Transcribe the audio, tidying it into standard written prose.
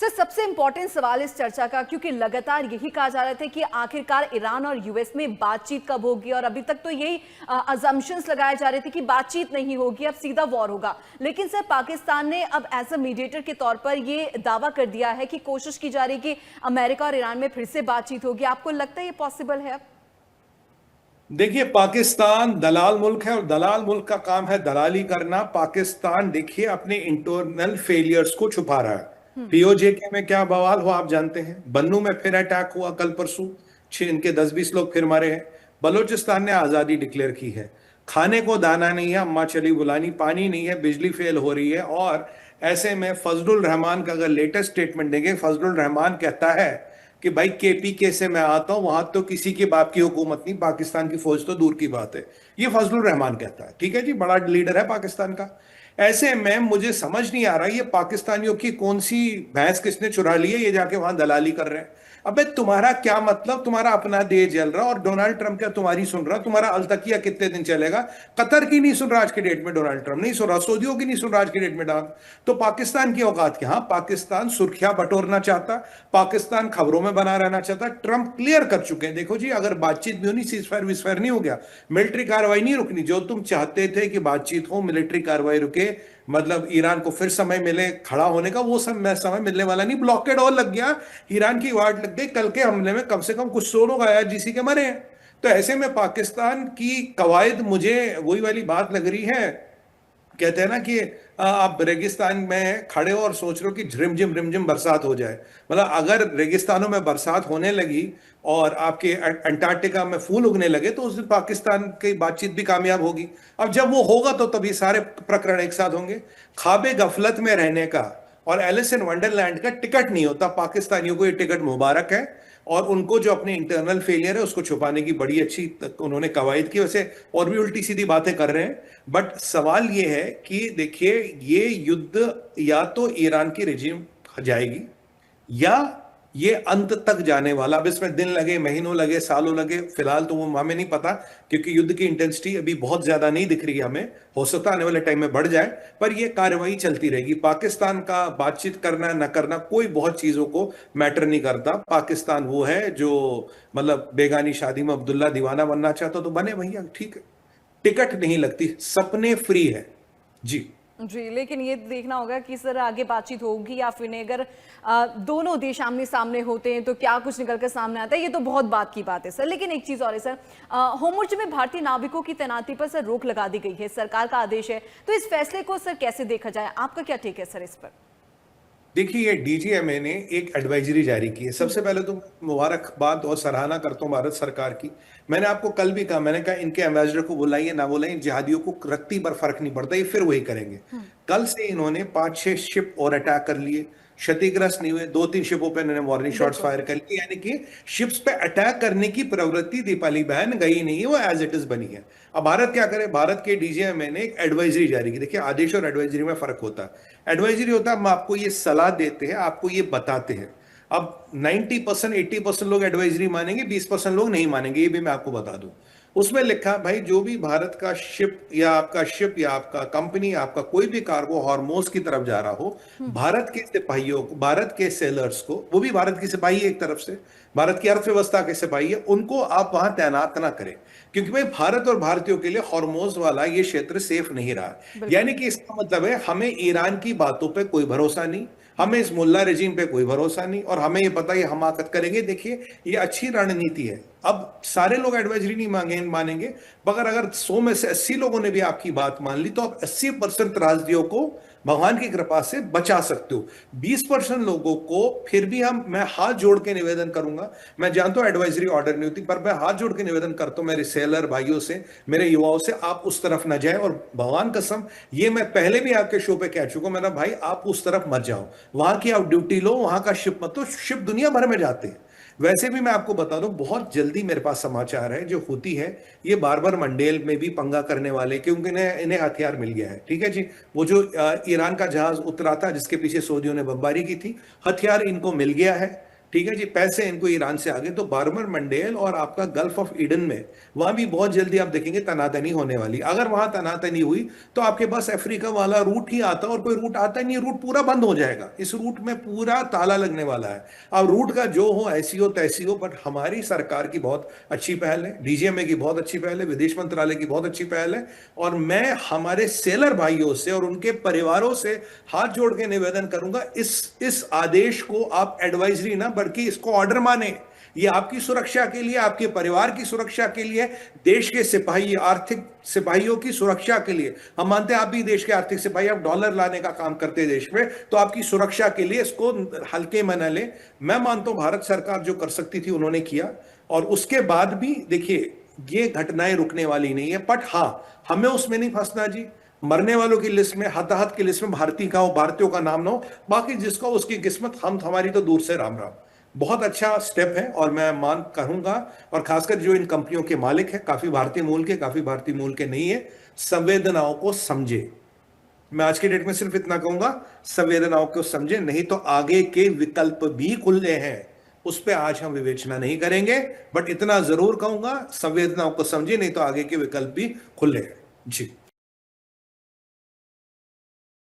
Sir, सबसे important सवाल इस चर्चा का, क्योंकि लगातार यही कहा जा रहा था कि आखिरकार ईरान और यूएस में बातचीत कब होगी, और अभी तक तो यही अजम्पशंस लगाए जा रहे थे कि बातचीत नहीं होगी, अब सीधा वॉर होगा। लेकिन सर, पाकिस्तान ने अब एज अ मीडिएटर के तौर पर ये दावा कर दिया है कि कोशिश की जा रही है कि अमेरिका और ईरान में फिर से बातचीत होगी। आपको लगता है ये पॉसिबल है अब? देखिए, पाकिस्तान दलाल मुल्क है और दलाल मुल्क का काम है दलाली करना। पाकिस्तान देखिए अपने इंटरनल फेलियर्स को छुपा रहा है। पीओजे में क्या बवाल हुआ आप जानते हैं। बन्नू में फिर अटैक हुआ कल परसों, इनके 10-20 लोग फिर मरे हैं। बलूचिस्तान ने आजादी डिक्लेयर की है। खाने को दाना नहीं है, अम्मा चली बुलानी, पानी नहीं है, बिजली फेल हो रही है। और ऐसे में फजलुर रहमान का अगर लेटेस्ट स्टेटमेंट देंगे, फजलुर रहमान कहता है कि भाई केपीके से मैं आता हूं, वहां तो किसी के बाप की हुकूमत नहीं, पाकिस्तान की फौज तो दूर की बात है। ये फजलुर रहमान कहता है, ठीक है जी, बड़ा लीडर है पाकिस्तान का। ऐसे में मुझे समझ नहीं आ रहा ये पाकिस्तानियों की कौन सी भैंस किसने चुरा ली है, ये जाके वहां दलाली कर रहे हैं। अबे तुम्हारा क्या मतलब, तुम्हारा अपना देश जल रहा और डोनाल्ड ट्रंप क्या तुम्हारी सुन रहा। तुम्हारा अलतकिया कितने दिन चलेगा। कतर की नहीं सुन रहा आज के डेट में, डोनाल्ड ट्रंप नहीं सुन रहा, सऊदियों की नहीं सुन रहा आज के डेट में डांग। तो पाकिस्तान की औकात क्या। हाँ, पाकिस्तान सुर्खियां बटोरना चाहता, पाकिस्तान खबरों में बना रहना चाहता। ट्रंप क्लियर कर चुके हैं, देखो जी, अगर बातचीत भी होनी, सीजफायर विसफायर नहीं हो गया, मिलिट्री कार्रवाई नहीं रुकनी। जो तुम चाहते थे कि बातचीत हो, मिलिट्री कार्रवाई रुके, मतलब ईरान को फिर समय मिले खड़ा होने का, वो समय मिलने वाला नहीं। ब्लॉकेड और लग गया, ईरान की वाट लग गई। कल के हमले में कम से कम कुछ 100 लोग IRGC के मरे हैं। तो ऐसे में पाकिस्तान की कवायद मुझे वही वाली बात लग रही है। कहते हैं ना कि आप रेगिस्तान में खड़े हो और सोच रहे हो कि रिमझिम रिमझिम बरसात हो जाए। मतलब अगर रेगिस्तानों में बरसात होने लगी और आपके अंटार्कटिका में फूल उगने लगे, तो उस दिन पाकिस्तान की बातचीत भी कामयाब होगी। अब जब वो होगा तो तभी सारे प्रकरण एक साथ होंगे। ख्वाबे गफलत में रहने का और एलिस इन वंडरलैंड का टिकट नहीं होता। पाकिस्तानियों को ये टिकट मुबारक है, और उनको जो अपने इंटरनल फेलियर है उसको छुपाने की बड़ी अच्छी उन्होंने कवायद की। वैसे और भी उल्टी सीधी बातें कर रहे हैं, बट सवाल ये है कि देखिए, ये युद्ध या तो ईरान की रिजीम जाएगी, या ये अंत तक जाने वाला। अब इसमें दिन लगे, महीनों लगे, सालों लगे, फिलहाल तो वो हमें नहीं पता, क्योंकि युद्ध की इंटेंसिटी अभी बहुत ज्यादा नहीं दिख रही है हमें। हो सकता है आने वाले टाइम में बढ़ जाए, पर ये कार्रवाई चलती रहेगी। पाकिस्तान का बातचीत करना न करना कोई बहुत चीजों को मैटर नहीं करता। पाकिस्तान वो है जो मतलब बेगानी शादी में अब्दुल्ला दीवाना बनना चाहता तो बने भैया, ठीक है। टिकट नहीं लगती, सपने फ्री है जी। जी, लेकिन ये देखना होगा कि सर आगे बातचीत होगी या फिर नहीं। अगर दोनों देश आमने सामने होते हैं तो क्या कुछ निकल कर सामने आता है, ये तो बहुत बात की बात है सर। लेकिन एक चीज और है सर, होर्मुज़ में भारतीय नाविकों की तैनाती पर सर रोक लगा दी गई है, सरकार का आदेश है। तो इस फैसले को सर कैसे देखा जाए, आपका क्या टेक है सर इस पर? देखिए, ये DGMA ने एक एडवाइजरी जारी की है। सबसे पहले तो मुबारकबाद और सराहना करता हूं भारत सरकार की। मैंने आपको कल भी कहा, मैंने कहा इनके एम्बेसडर को बुलाइए ना बुलाइए, जिहादियों को रत्ती पर फर्क नहीं पड़ता, ये फिर वही करेंगे। कल से इन्होंने 5-6 शिप और अटैक कर लिए, क्षतिग्रस्त नहीं हुए। 2-3 शिपों पे इन्होंने वार्निंग शॉट्स फायर कर लिए, यानी कि शिप्स पे अटैक करने की प्रवृत्ति दीपाली बहन गई नहीं है, वो एज इट इज बनी है। अब भारत क्या करे, भारत के DGMA ने एक एडवाइजरी जारी की। देखिए, आदेश और एडवाइजरी में फर्क होता है। एडवाइजरी होता है हम आपको ये सलाह देते हैं, आपको ये बताते हैं। अब 90% 80% लोग एडवाइजरी मानेंगे, 20% लोग नहीं मानेंगे, ये भी मैं आपको बता दूं। उसमें लिखा भाई, जो भी भारत का शिप या आपका कंपनी, आपका कोई भी कार्गो हॉर्मोज की तरफ जा रहा हो, भारत के सिपाहियों को, भारत के सेलर्स को, वो भी भारत की सिपाही है एक तरफ से, भारत की अर्थव्यवस्था के सिपाही है, उनको आप वहां तैनात ना करें। क्योंकि भाई भारत और भारतीयों के लिए हॉर्मोज वाला ये क्षेत्र सेफ नहीं रहा। यानी कि इसका मतलब है हमें ईरान की बातों पे कोई भरोसा नहीं, हमें इस मुल्ला रजीम पे कोई भरोसा नहीं, और हमें ये पता है हमाकत करेंगे। देखिए, ये अच्छी रणनीति है। अब सारे लोग एडवाइजरी नहीं मानेंगे, मगर अगर 100 में से 80 लोगों ने भी आपकी बात मान ली, तो आप 80% त्रासदियों को भगवान की कृपा से बचा सकते हो। 20% लोगों को फिर भी मैं हाथ जोड़ के निवेदन करूंगा। मैं जानता हूं एडवाइजरी ऑर्डर नहीं होती, पर मैं हाथ जोड़ के निवेदन करता हूं मेरे सेलर भाइयों से, मेरे युवाओं से, आप उस तरफ न जाए। और भगवान कसम, ये मैं पहले भी आपके शो पे कह चुका हूं, मेरा भाई आप उस तरफ मत जाओ, वहां की आप ड्यूटी लो, वहां का शिप मत। तो शिप दुनिया भर में जाते हैं। वैसे भी मैं आपको बता दूं, बहुत जल्दी मेरे पास समाचार है, जो होती है ये बार बार मंडेल में भी पंगा करने वाले, क्योंकि इन्हें हथियार मिल गया है, ठीक है जी। वो जो ईरान का जहाज उतरा था जिसके पीछे सऊदियों ने बमबारी की थी, हथियार इनको मिल गया है। ठीक है जी, पैसे इनको ईरान से आगे, तो बार्बर मंडेल और आपका गल्फ ऑफ ईडन में वहां भी बहुत जल्दी आप देखेंगे तनातनी होने वाली। अगर वहां तनातनी हुई तो आपके पास अफ्रीका वाला रूट ही आता, और कोई रूट आता नहीं, रूट पूरा बंद हो जाएगा। इस रूट में पूरा ताला लगने वाला है। अब रूट का जो हो, ऐसी हो तैसी हो, बट हमारी सरकार की बहुत अच्छी पहल है, डीजीएमए की बहुत अच्छी पहल है, विदेश मंत्रालय की बहुत अच्छी पहल है। और मैं हमारे सेलर भाइयों से और उनके परिवारों से हाथ जोड़ के निवेदन करूंगा, इस आदेश को आप एडवाइजरी ना बल्कि इसको ऑर्डर माने। ये आपकी सुरक्षा के लिए, आपके परिवार की सुरक्षा के लिए, देश के सिपाही, आर्थिक सिपाहियों की सुरक्षा के लिए। हम मानते हैं आप भी देश के आर्थिक सिपाही, आप डॉलर लाने का काम करते हैं देश में, तो आपकी सुरक्षा के लिए इसको हल्के में न ले। मैं मानता हूं भारत सरकार जो कर सकती थी उन्होंने किया, और उसके बाद भी देखिए ये घटनाएं रुकने वाली नहीं है। बट हां, हमें उसमें नहीं फंसना जी। मरने वालों की लिस्ट में, हताहत की लिस्ट में भारतीय का हो, भारतीयों का नाम ना हो, बाकी जिसका उसकी किस्मत, हम हमारी तो दूर से राम राम। बहुत अच्छा स्टेप है और मैं मान कहूंगा, और खासकर जो इन कंपनियों के मालिक हैं, काफी भारतीय मूल के, काफी भारतीय मूल के नहीं है, संवेदनाओं को समझे। मैं आज की डेट में सिर्फ इतना कहूंगा, संवेदनाओं को समझे, नहीं तो आगे के विकल्प भी खुले हैं, उस पर आज हम विवेचना नहीं करेंगे। बट इतना जरूर कहूंगा, संवेदनाओं को समझे, नहीं तो आगे के विकल्प भी खुले हैं जी।